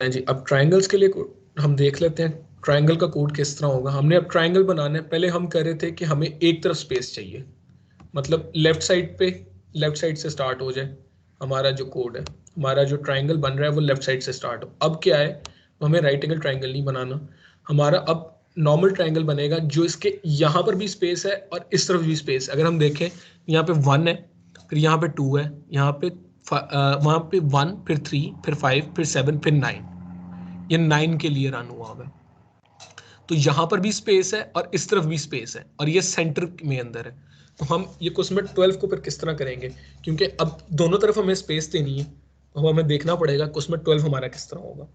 जी अब ट्रायंगल्स के लिए हम देख लेते हैं ट्रायंगल का कोड किस तरह होगा। हमने अब ट्रायंगल बनाना है, पहले हम कह रहे थे कि हमें एक तरफ स्पेस चाहिए, मतलब लेफ्ट साइड से स्टार्ट हो जाए हमारा जो कोड है, हमारा जो ट्रायंगल बन रहा है वो लेफ्ट साइड से स्टार्ट हो। अब क्या है, हमें राइट एंगल ट्रायंगल नहीं बनाना, हमारा अब नॉर्मल ट्रायंगल बनेगा जो इसके यहाँ पर भी स्पेस है और इस तरफ भी स्पेस। अगर हम देखें यहाँ पे 1 है, फिर यहाँ पे 2 है, यहाँ पे वहाँ पे 1, फिर 3, फिर 5, फिर 7, फिर 9, ये 9 के लिए रन हुआ है। तो यहाँ पर भी स्पेस है और इस तरफ भी स्पेस है और ये सेंटर में अंदर है। तो हम ये क्वेश्चन में 12 को फिर किस तरह करेंगे, क्योंकि अब दोनों तरफ हमें स्पेस देनी है, तो हमें देखना पड़ेगा क्वेश्चन में 12 हमारा किस तरह होगा।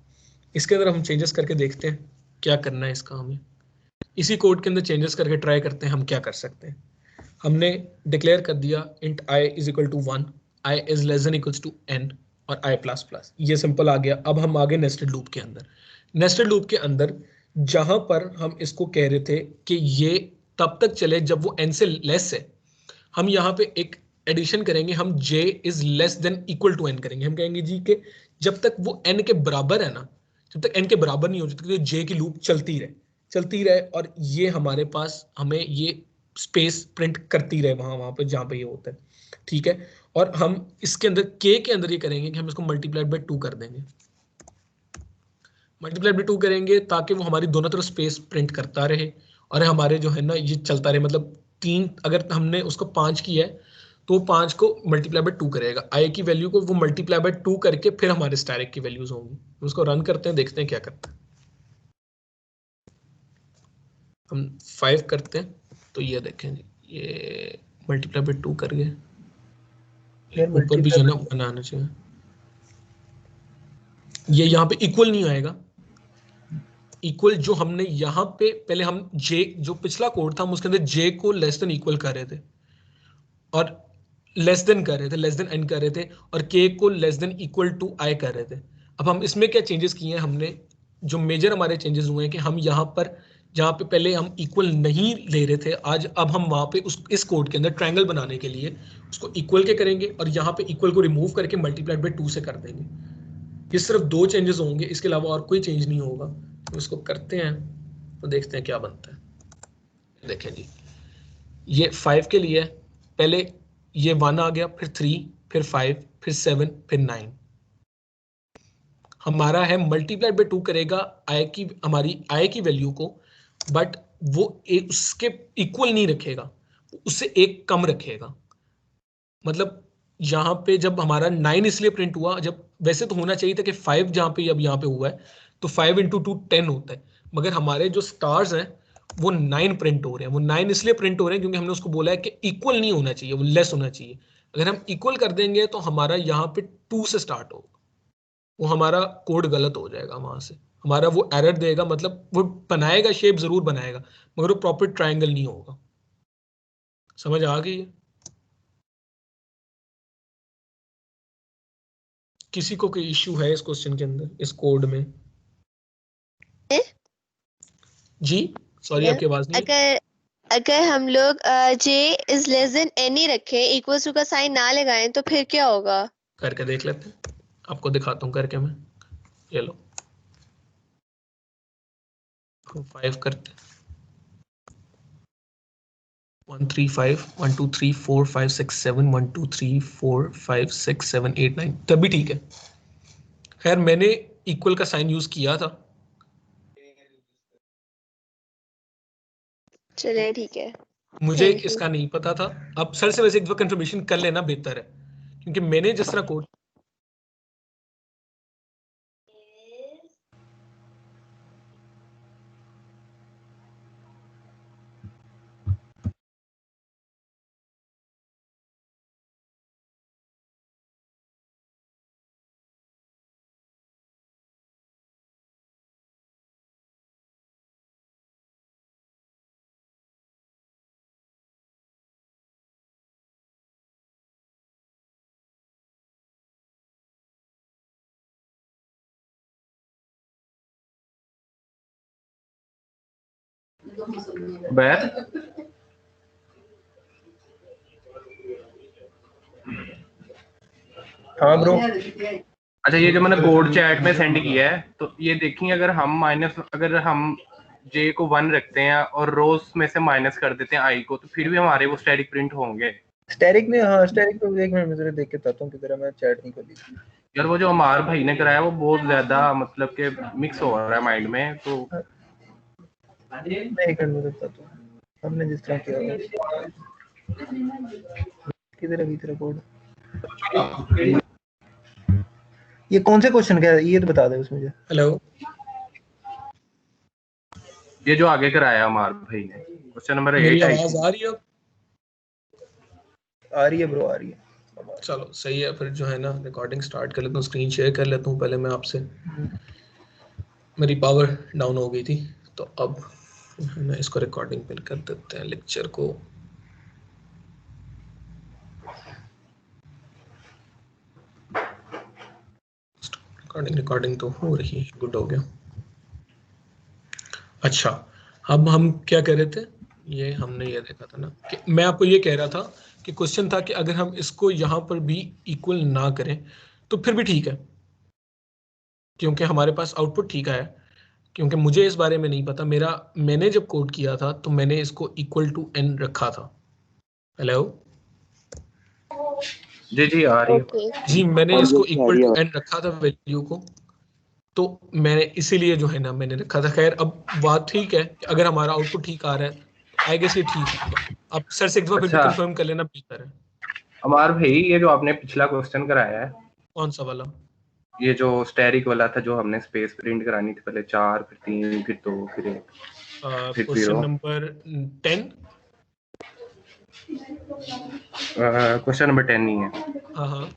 इसके अंदर हम चेंजेस करके देखते हैं क्या करना है इसका। हमें इसी कोड के अंदर चेंजेस करके ट्राई करते हैं हम क्या कर सकते हैं। हमने डिक्लेयर कर दिया int i is equal to 1, i is less than equals to n और i प्लस प्लस, ये सिंपल आ गया। अब हम आगे नेस्टेड लूप के अंदर। नेस्टेड लूप के अंदर जहां पर हम इसको कह रहे थे कि ये तब तक चले जब वो n से लेस है, हम यहाँ पे एक एडिशन करेंगे, हम j is less than equal to n करेंगे। हम कहेंगे जी कि जब तक वो n के बराबर है ना, जब तक n के बराबर नहीं हो, जब तक j की लूप चलती रहे और ये हमारे पास हमें ये स्पेस प्रिंट करती रहे वहां वहां पे जहां पे ये होता है, ठीक है। और हम इसके अंदर k के अंदर ये करेंगे कि हम इसको मल्टीप्लाइड बाय 2 कर देंगे, मल्टीप्लाई बाय 2 करेंगे ताकि वो हमारी दोनों तरफ स्पेस प्रिंट करता रहे और हमारे जो है ना ये चलता रहे। मतलब 3 अगर हमने उसको 5 किया है तो 5 को मल्टीप्लाई बाय 2 करेगा, आई की वैल्यू को वो मल्टीप्लाई बाय 2 करके फिर हमारे स्टैटिक की वैल्यूज होंगी। उसको रन करते हैं, देखते हैं क्या करता है। हम 5 करते हैं तो ये देखें जी, ये मल्टीप्लाई बाय 2 कर गए, ऊपर भी जो है ना बनाना चाहिए, ये यहाँ पे इक्वल नहीं आएगा। इक्वल जो हमने यहाँ पे पहले हम जे जो पिछला कोड था हम उसके अंदर जे को लेस देन इक्वल कर रहे थे और लेस देन कर रहे थे, लेस देन एन कर रहे थे और के को लेस देन इक्वल टू आई कर रहे थे। अब हम इसमें क्या चेंजेस किए हैं, हमने जो मेजर हमारे चेंजेस हुए हैं कि हम यहाँ पर जहाँ पे पहले हम इक्वल नहीं ले रहे थे, आज अब हम वहाँ पे उस इस कोड के अंदर ट्रायंगल बनाने के लिए उसको इक्वल के करेंगे और यहाँ पे इक्वल को रिमूव करके मल्टीप्लाइड बाय 2 से कर देंगे। ये सिर्फ 2 चेंजेस होंगे, इसके अलावा और कोई चेंज नहीं होगा। तो इसको करते हैं तो देखते हैं क्या बनता है। देखें जी, ये 5 के लिए पहले ये 1 आ गया, फिर 3, फिर 5, फिर 7, फिर 9। हमारा है मल्टीप्लाई बाय 2 करेगा आई की, हमारी आई की वैल्यू को, बट वो एक उसके इक्वल नहीं रखेगा, उससे एक कम रखेगा। मतलब यहाँ पे जब हमारा 9 इसलिए प्रिंट हुआ, जब वैसे तो होना चाहिए था कि 5 जहाँ पे अब यहाँ पे हुआ है तो 5 इंटू 2 10 होता है, मगर हमारे जो स्टार्स हैं वो 9 प्रिंट हो रहे हैं। वो 9 इसलिए प्रिंट हो रहे हैं क्योंकि हमने उसको बोला है कि इक्वल नहीं होना चाहिए, वो लेस होना चाहिए। अगर हम इक्वल कर देंगे तो हमारा यहाँ पे 2 से स्टार्ट होगा, वो हमारा कोड गलत हो जाएगा, वहां से हमारा वो एरर देगा। मतलब वो बनाएगा, शेप जरूर बनाएगा, मगर वो प्रॉपर ट्रायंगल नहीं होगा। समझ आ गई है? किसी को कोई इश्यू है इस क्वेश्चन के अंदर, इस कोड में? जी सॉरी आपकी आवाज नहीं। अगर अगर हम लोग जे इज लेस देन एन ही रखें, इक्वल टू का साइन ना लगाएं, तो फिर क्या होगा? करके देख लेते हैं, आपको दिखाता हूँ करके मैं। ये लो, हम 5 करते हैं, 1 3 5 1 2 3 4 5 6 7 1 2 3 4 5 6 7 8 9, तभी ठीक है। खैर मैंने इक्वल का साइन यूज किया था। चलिए ठीक है, मुझे थैंक यू। इसका नहीं पता था। अब सर से वैसे एक दफा कंफर्मेशन कर लेना बेहतर है, क्योंकि मैंने जिस तरह कोड बैर हाँ ब्रो। अच्छा ये जो मैंने कोड चैट में सेंड किया है तो ये देखिए, अगर हम जे को 1 रखते हैं और रोज में से माइनस कर देते हैं आई को, तो फिर भी हमारे वो स्टैटिक प्रिंट होंगे। स्टैटिक में, हाँ स्टैटिक पे एक मिनट में जरा देख के बताता हूँ किधर है, मैं चैट नहीं खोली। यार वो जो अमार भाई ने कराया वो बहुत ज्यादा मतलब के मिक्स हो रहा है माइंड में, तो मैं एक मिनट में बताता हूँ हमने जिस तरह किया हुआ। किधर है तेरा कोड? ये कौन से क्वेश्चन का है ये तो बता दे उसमें मुझे। हेलो, ये जो आगे कराया अमार भाई ने क्वेश्चन नंबर 8 मेरी आई आवाज थी। आ रही है अब? आ रही है ब्रो, आ रही है। चलो सही है, फिर जो है ना रिकॉर्डिंग स्टार्ट कर लेता हूँ, स्क्रीन शेयर कर लेता हूँ। पहले मैं आपसे, मेरी पावर डाउन हो गई थी, तो अब है ना इसको रिकॉर्डिंग पे कर देते हैं, लेक्चर को। रिकॉर्डिंग तो हो रही है, गुड हो गया। अच्छा, अब हम क्या कह रहे थे, ये हमने ये देखा था ना कि मैं आपको ये कह रहा था कि क्वेश्चन था कि अगर हम इसको यहाँ पर भी इक्वल ना करें तो फिर भी ठीक है, क्योंकि हमारे पास आउटपुट ठीक आया। क्योंकि मुझे इस बारे में नहीं पता, मैंने जब कोड किया था तो मैंने इसको इक्वल टू n रखा था। हेलो जी आ रही है जी, मैंने इसको इक्वल टू n रखा था वैल्यू को, तो मैंने इसीलिए जो है ना मैंने रखा था। खैर अब बात ठीक है कि अगर हमारा आउटपुट ठीक आ रहा है तो आई गेस ये ठीक होगा। अब सर से एक बार फिर अच्छा कंफर्म कर लेना बेहतर है। अमार भाई, ये जो आपने पिछला क्वेश्चन कराया है, कौन सा वाला? ये जो स्टैटिक वाला था, जो हमने स्पेस प्रिंट करानी थी, पहले 4 फिर 3 फिर 2 फिर 1 फिर क्वेश्चन 0। नंबर 10। क्वेश्चन नंबर 10 नहीं है। हाँ,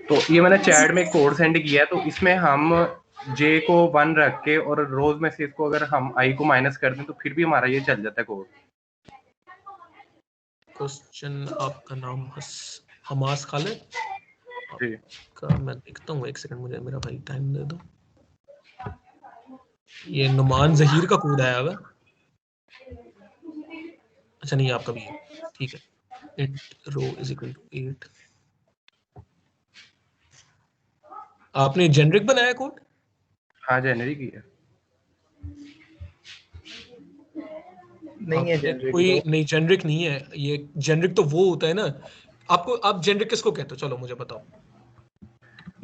तो ये मैंने चैट में एक कोड सेंड किया है, तो इसमें हम जे को 1 रख के और रोज में से इसको अगर हम आई को माइनस कर दें तो फिर भी हमारा ये चल जाता है कोड। क्वेश्चन आपका नाम हमास खालिद जी का, मैं देखता हूँ, एक सेकंड मुझे, मेरा भाई टाइम दे दो। ये नुमान जहीर का कोड आया हुआ। अच्छा नहीं, आपका भी है, ठीक है। int row is equal to 8। आपने जेनरिक बनाया कोड? हाँ जेनरिक ही है। नहीं है जेनरिक कोई तो। नहीं, जेनरिक नहीं है ये। जेनरिक तो वो होता है ना, आप जेनरिक किसको कहते हो, चलो मुझे बताओ।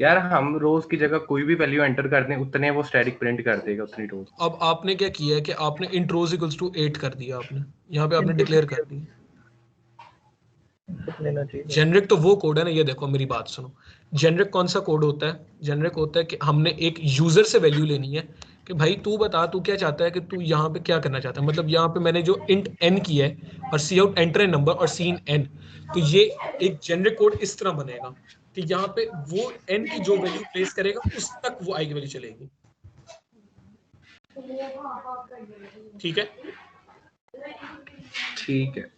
यार हम रोज की जगह कोई भी वैल्यू एंटर कर दें, उतने वो स्टैटिक प्रिंट कर देगा, उतनी रोज। अब आपने क्या किया है कि आपने int rows इक्वल्स टू 8 कर दिया, आपने यहाँ पे आपने इनपुट डिक्लेयर कर दिया। लेना चाहिए। जेनरिक तो वो कोड है ना, ये देखो मेरी बात सुनो। जेनरिक कौन सा कोड होता है? जेनरिक होता है कि हमने एक यूजर से वैल्यू लेनी है कि भाई तू बता, तू क्या चाहता है, कि तू यहाँ पे क्या करना चाहता है। मतलब यहाँ पे मैंने जो int n किया है और सी आउट एंटर ए नंबर और सी इन n, तो ये एक जेनरिक कोड इस तरह बनेगा कि यहाँ पे वो n की जो वैल्यू प्लेस करेगा उस तक वो i की वैल्यू चलेगी। ठीक है, ठीक है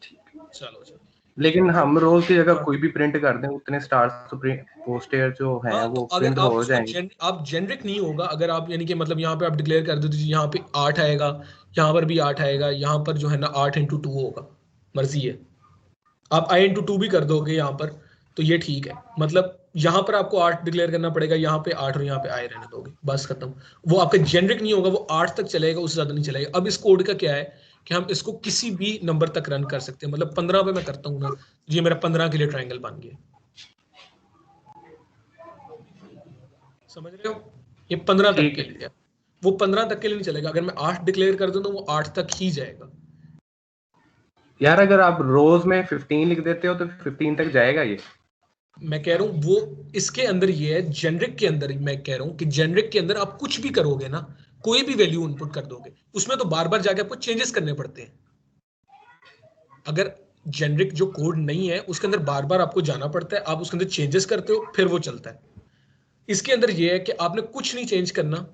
चलो चलो। लेकिन हम रोज की जगह कोई भी प्रिंट कर दें, उतने स्टार्स तो पोस्टर जो हैं हाँ, तो वो अगर प्रिंट आप हो उसको जाएंगे। आप जेनरिक नहीं होगा, अगर आप यानी कि मतलब यहाँ पे आप डिक्लेयर कर देते यहाँ पे 8 आएगा, यहाँ पर भी 8 आएगा, यहाँ पर जो है ना 8 × 2 होगा, मर्जी है। आप i × 2 भी कर दोगे यहाँ पर, तो ये ठीक है। मतलब यहाँ पर आपको 8 डिक्लेयर करना पड़ेगा, यहाँ पे 8 और यहाँ पे i रहने दोगे, बस खत्म। वो आपका जेनरिक नहीं होगा, वो 8 तक चलेगा, उससे ज्यादा नहीं चलेगा। अब इस कोड का क्या है कि हम इसको किसी भी नंबर तक रन कर सकते हैं। मतलब 15 पे मैं करता हूँ ना, ये मेरा 15 के लिए ट्राइंगल बन गया, समझ रहे हो? ये 15 तक ठीक के है लिए है, वो 15 तक के लिए नहीं चलेगा। अगर मैं 8 डिक्लेयर कर दूं तो वो 8 तक ही जाएगा। यार, अगर आप रोज में 15 लिख देते हो तो 15 तक जाएगा ये। मैं कह रहा हूं वो इसके अंदर ये है, जेनरिक के अंदर मैं कह रहा हूं कि जेनरिक के अंदर आप कुछ भी करोगे ना, कोई भी वैल्यू इनपुट कर दोगे, उसमें तो बार बार जाके आपको चेंजेस करने पड़ते हैं। अगर जेनरिक जो कोड नहीं है उसके अंदर बार बार आपको जाना पड़ता है, आप उसके अंदर चेंजेस करते हो, फिर वो चलता है। इसके अंदर ये है कि आपने कुछ नहीं चेंज करना,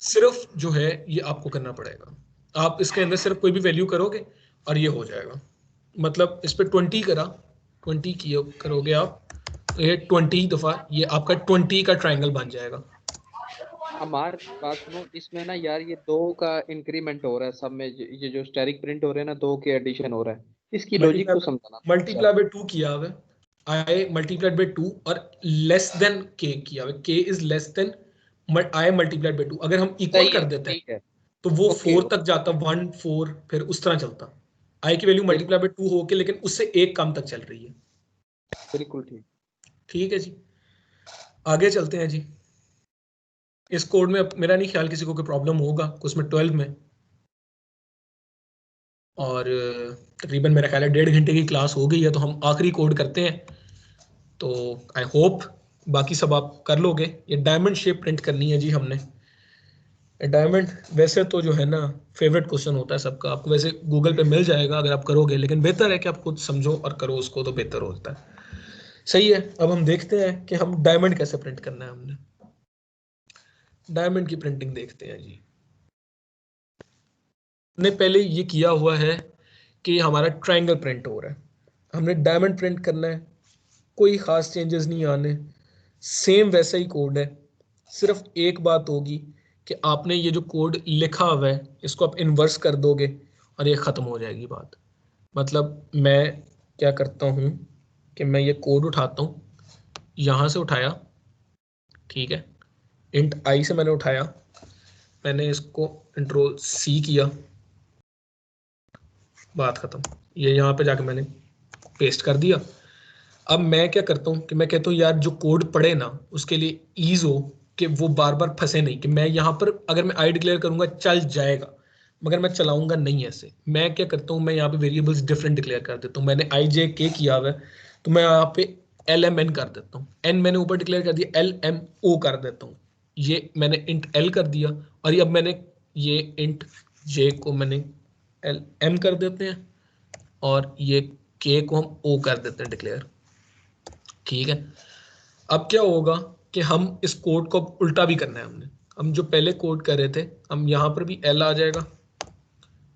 सिर्फ जो है ये आपको करना पड़ेगा। आप इसके अंदर सिर्फ कोई भी वैल्यू करोगे और ये हो जाएगा। मतलब इस पर 20 करा, 20 किया करोगे आप, तो ये 20 दफा ये आपका 20 का ट्राइंगल बन जाएगा। हमार बात सुनो, इसमें ना यार ये 2 का इंक्रीमेंट हो रहा है सब में, ये जो स्टेरिक प्रिंट हो रहे हैं ना, 2 के एडिशन हो रहा है, इसकी लॉजिक को समझाना थोड़ा सा। मल्टीप्लाई बाय 2 किया हुआ है, आई मल्टीप्लाइड बाई 2 और लेस देन के किया हुआ, K is less than I multiplied by 2। अगर हम इक्वल सही कर है, देते हैं ठीक है, तो वो ओके 4 तक जाता, 1 4 फिर उस तरह चलता। आई की वैल्यू मल्टीप्लाई बाई 2 होके लेकिन उससे एक कम तक चल रही है। बिल्कुल ठीक। ठीक है जी, आगे चलते हैं जी। इस कोड में मेरा नहीं ख्याल किसी को कोई प्रॉब्लम होगा उसमें 12 में, और तकरीबन मेरा ख्याल है 1.5 घंटे की क्लास हो गई है, तो हम आखिरी कोड करते हैं। तो आई होप बाकी सब आप कर लोगे। ये डायमंड शेप प्रिंट करनी है जी हमने। डायमंड वैसे तो जो है ना फेवरेट क्वेश्चन होता है सबका, आपको वैसे गूगल पे मिल जाएगा अगर आप करोगे, लेकिन बेहतर है कि आप खुद समझो और करो उसको, तो बेहतर होता है। सही है, अब हम देखते हैं कि हम डायमंड कैसे प्रिंट करना है। हमने डायमंड की प्रिंटिंग देखते हैं जी। हमने पहले ये किया हुआ है कि हमारा ट्रायंगल प्रिंट हो रहा है, हमने डायमंड प्रिंट करना है, कोई खास चेंजेस नहीं आने, सेम वैसा ही कोड है। सिर्फ एक बात होगी कि आपने ये जो कोड लिखा हुआ है इसको आप इन्वर्स कर दोगे और ये ख़त्म हो जाएगी बात। मतलब मैं क्या करता हूँ कि मैं ये कोड उठाता हूँ, यहाँ से उठाया, ठीक है, इंट आई से मैंने उठाया, मैंने इसको कंट्रोल सी किया, बात ख़त्म। ये यहाँ पे जाके मैंने पेस्ट कर दिया। अब मैं क्या करता हूँ कि मैं कहता हूँ यार जो कोड पढ़े ना उसके लिए ईज हो कि वो बार बार फंसे नहीं, कि मैं यहाँ पर अगर मैं आई डिक्लेयर करूंगा चल जाएगा मगर मैं चलाऊंगा नहीं ऐसे। मैं क्या करता हूँ, मैं यहाँ पे वेरिएबल्स डिफरेंट डिक्लेयर कर देता हूँ। मैंने आई जे के किया हुआ है तो मैं यहाँ पे एल एम एन कर देता हूँ, एन मैंने ऊपर डिक्लेयर कर दिया, एल एम ओ कर देता हूँ, ये मैंने इंट एल कर दिया, और ये अब मैंने ये इंट जे को मैंने एल एम कर देते हैं और ये के को हम ओ कर देते हैं डिक्लेयर। ठीक है, अब क्या होगा कि हम इस कोड को उल्टा भी करना है। हमने हम जो पहले कोड कर रहे थे हम यहाँ पर भी एल आ जाएगा,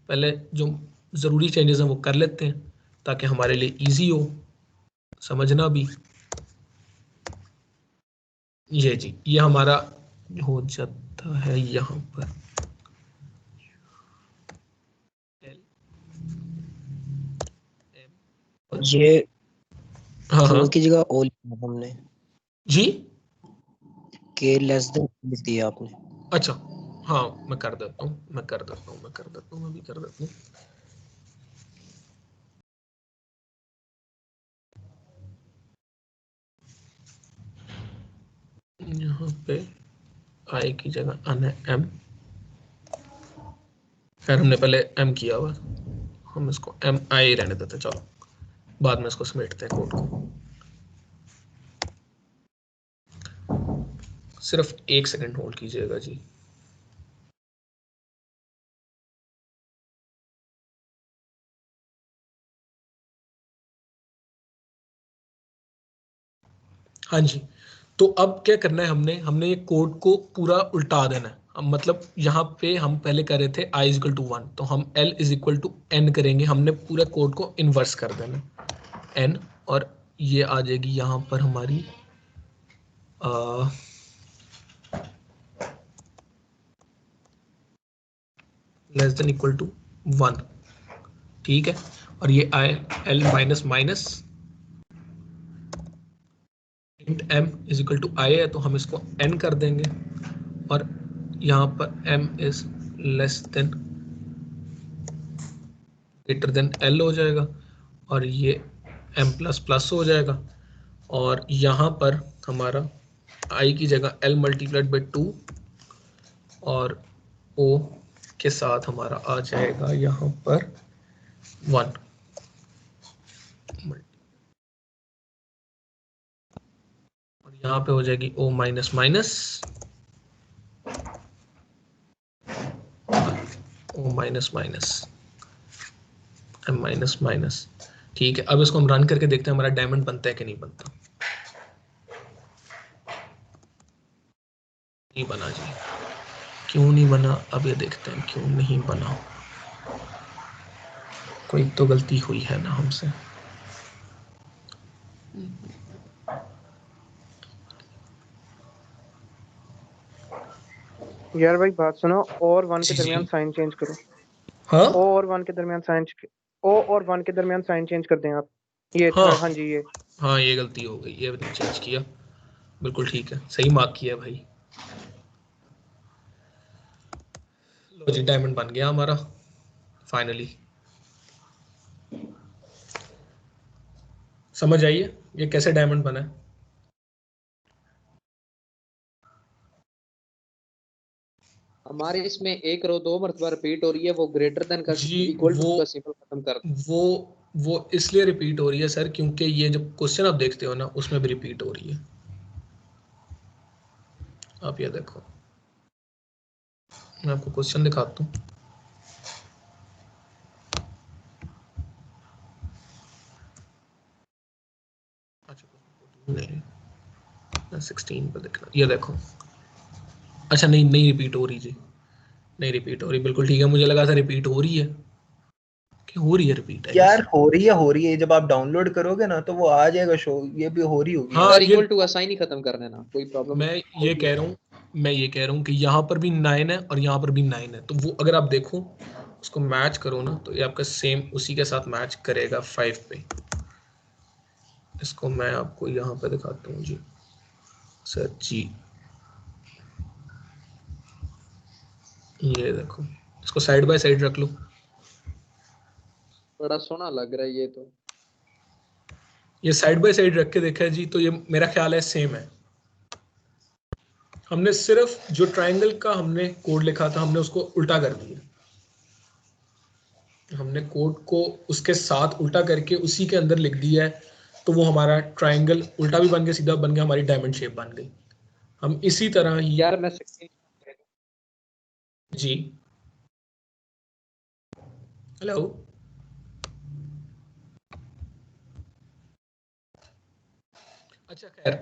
पहले जो ज़रूरी चेंजेस हैं वो कर लेते हैं ताकि हमारे लिए इजी हो समझना भी। ये जी ये हमारा हो जाता है यहाँ पर ये हाँ हाँ ट्रू की जगह ओ लिखा हमने, जी, के लेस देन लिख दिया आपने। अच्छा हाँ मैं कर देता हूँ, मैं कर देता हूँ, मैं कर देता हूँ, मैं भी कर देता हूँ। यहाँ पे आई की जगह आना है एम, खैर हमने पहले एम किया हुआ, हम इसको एम आई रहने देते, चलो बाद में इसको समेटते हैं कोड को। सिर्फ 1 सेकंड होल्ड कीजिएगा जी। हाँ जी, तो अब क्या करना है, हमने हमने ये कोड को पूरा उल्टा देना है। मतलब यहाँ पे हम पहले कर रहे थे i इज इक्वल टू 1, तो हम l is equal to n करेंगे। हमने पूरा कोड को इन्वर्स कर देना n, और ये आ जाएगी यहाँ पर हमारी लेस देन इक्वल टू 1, ठीक है, और ये आए l minus minus int m is equal to i है, तो हम इसको n कर देंगे, और यहाँ पर m is less then greater than l हो जाएगा, और ये m प्लस प्लस हो जाएगा, और यहाँ पर हमारा i की जगह l मल्टीप्लाइड बाई 2 और o के साथ हमारा आ जाएगा यहाँ पर 1, और यहाँ पे हो जाएगी o minus minus o minus minus m minus minus. ठीक है, अब इसको हम रन करके देखते हैं हमारा डायमंड बनता है कि नहीं बनता। नहीं बना जी, क्यों नहीं बना, अब ये देखते हैं क्यों नहीं बना। कोई तो गलती हुई है ना हमसे। यार भाई बात सुनो, और 1 के जी दरमियान जी साइन चेंज करो। हाँ ओ और 1 के दरमियान साइन, ओ और 1 के दरमियान साइन चेंज कर दें आप। ये हाँ हाँ जी, ये हाँ ये गलती हो गई, ये मैंने चेंज किया, बिल्कुल ठीक है, सही मार्क किया भाई। लो जी डायमंड बन गया हमारा फाइनली। समझ आइए ये कैसे डायमंड बना है। हमारे इसमें एक रो 2 मरतबा रिपीट हो रही है, वो ग्रेटर देन का जी इक्वल टू वो का सिंबल खत्म कर दो। वो इसलिए रिपीट हो रही है सर क्योंकि ये जब क्वेश्चन आप देखते हो ना उसमें भी रिपीट हो रही है। आप ये देखो, मैं आपको क्वेश्चन दिखाता हूँ। अच्छा नहीं 16 पे देखना, ये देखो। अच्छा नहीं रिपीट हो रही जी, नहीं रिपीट हो रही, बिल्कुल ठीक है, मुझे लगा था रिपीट हो रही है, कि हो रही है रिपीट आई यार गेस। हो रही है, जब आप डाउनलोड करोगे ना तो वो आ जाएगा शो, ये भी हो रही होगी हाँ यार। सर ये इक्वल टू का साइन ही खत्म कर देना, कोई प्रॉब्लम मैं ये कह रहा हूँ, कि यहाँ पर भी 9 है और यहाँ पर भी 9 है, तो वो अगर आप देखो उसको मैच करो ना तो ये आपका सेम उसी के साथ मैच करेगा 5 पे। इसको मैं आपको यहाँ पे दिखाता हूँ जी सर जी, ये देखो, इसको साइड बाय साइड रख लो। बड़ा सोना लग रहा है ये तो। ये साइड बाय साइड रख के देखा है जी, तो ये मेरा ख्याल है सेम है। हमने सिर्फ जो ट्रायंगल का हमने कोड लिखा था हमने उसको उल्टा कर दिया, हमने कोड को उसके साथ उल्टा करके उसी के अंदर लिख दिया है, तो वो हमारा ट्रायंगल उल्टा भी बन गया सीधा बन गया, हमारी डायमंड शेप बन गई। हम इसी तरह ही यार मैं 16 जी हेलो अच्छा खैर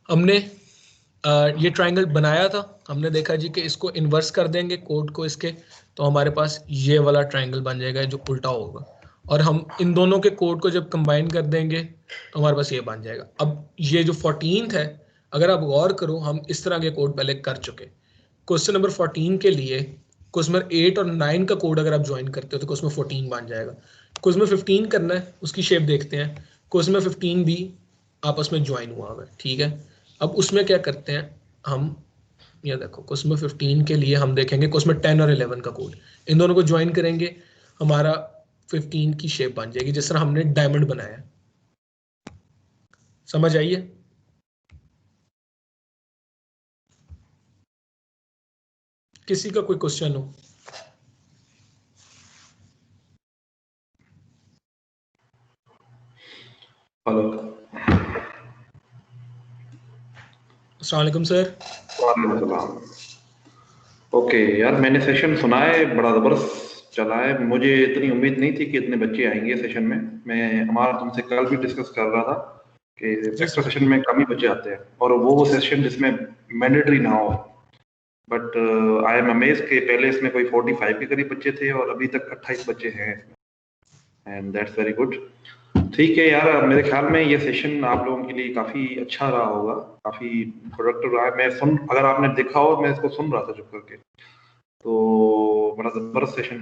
हमने ये ट्रायंगल बनाया था, हमने देखा जी कि इसको इन्वर्स कर देंगे कोड को इसके, तो हमारे पास ये वाला ट्रायंगल बन जाएगा जो उल्टा होगा, और हम इन दोनों के कोड को जब कंबाइन कर देंगे तो हमारे पास ये बन जाएगा। अब ये जो 14th है, अगर आप गौर करो हम इस तरह के कोड पहले कर चुके। क्वेश्चन नंबर 14 के लिए क्वेश्चन नंबर 8 और 9 का कोड अगर आप ज्वाइन करते हो तो क्वेश्चन नंबर 14 बन जाएगा। क्वेश्चन नंबर 15 करना है, उसकी शेप देखते हैं। क्वेश्चन नंबर 15 भी आपस में ज्वाइन हुआ हुआ है, ठीक है। अब उसमें क्या करते हैं हम, ये देखो क्वेश्चन नंबर 15 के लिए हम देखेंगे क्वेश्चन नंबर 10 और 11 का कोड, इन दोनों को ज्वाइन करेंगे, हमारा 15 की शेप बन जाएगी जिस तरह हमने डायमंड बनाया। समझ आइए। किसी का कोई क्वेश्चन हो? हेलो अस्सलाम वालेकुम सर। वालेकुम सलाम। ओके यार, मैंने सेशन सुना है, बड़ा ज़बरदस्त चला है। मुझे इतनी उम्मीद नहीं थी कि इतने बच्चे आएंगे सेशन में। मैं हमारा तुमसे कल भी डिस्कस कर रहा था कि जी एक्स्ट्रा सर। सेशन में कम ही बच्चे आते हैं, और वो सेशन जिसमें मैंडेटरी ना हो। बट आई एम अमेज कि पहले इसमें कोई 45 के करीब बच्चे थे और अभी तक 28 बच्चे हैं इसमें, एंड दैट्स वेरी गुड। ठीक है यार, मेरे ख्याल में ये सेशन आप लोगों के लिए काफ़ी अच्छा रहा होगा, काफ़ी प्रोडक्टिव रहा है। अगर आपने देखा हो, मैं इसको सुन रहा था चुप करके, तो बड़ा ज़बरदस्त सेशन